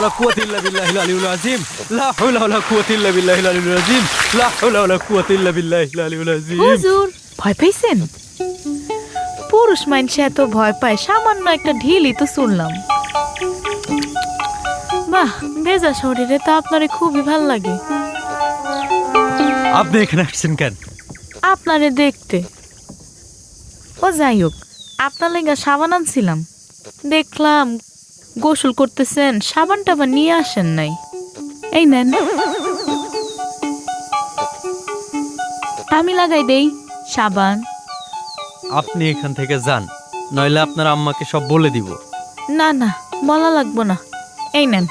ওয়ালা কুওয়াতা ইল্লা বিল্লাহিল আলিয়্যিল আযীম লা হাওলা ওয়ালা কুওয়াতা ইল্লা বিল্লাহিল আলিয়্যিল আযীম লা হাওলা ওয়ালা কুওয়াতা ইল্লা বিল্লাহিল আলিয়্যিল আযীম। হুজুর ভয় পাইছেন? পুরুষ মানুষে এত ভয় পায়, সামান্য একটা ঢিলই তো শুনলাম। বাহ, ভেজা শরীরে তো আপনারে খুবই ভাল লাগে। আপনি এখানে আসছেন কেন? আপনারে দেখতে। ও যাই হোক, আপনার লেগা সাবান আনছিলাম, দেখলাম গোসল করতেছেন, সাবান টাবান নিয়ে আসেন নাই। এই নেন, আমি লাগাই দেই সাবান। আপনি এখান থেকে যান, নইলে আপনার আম্মাকে সব বলে দিব। না না, বলা লাগবো না, এই নেন।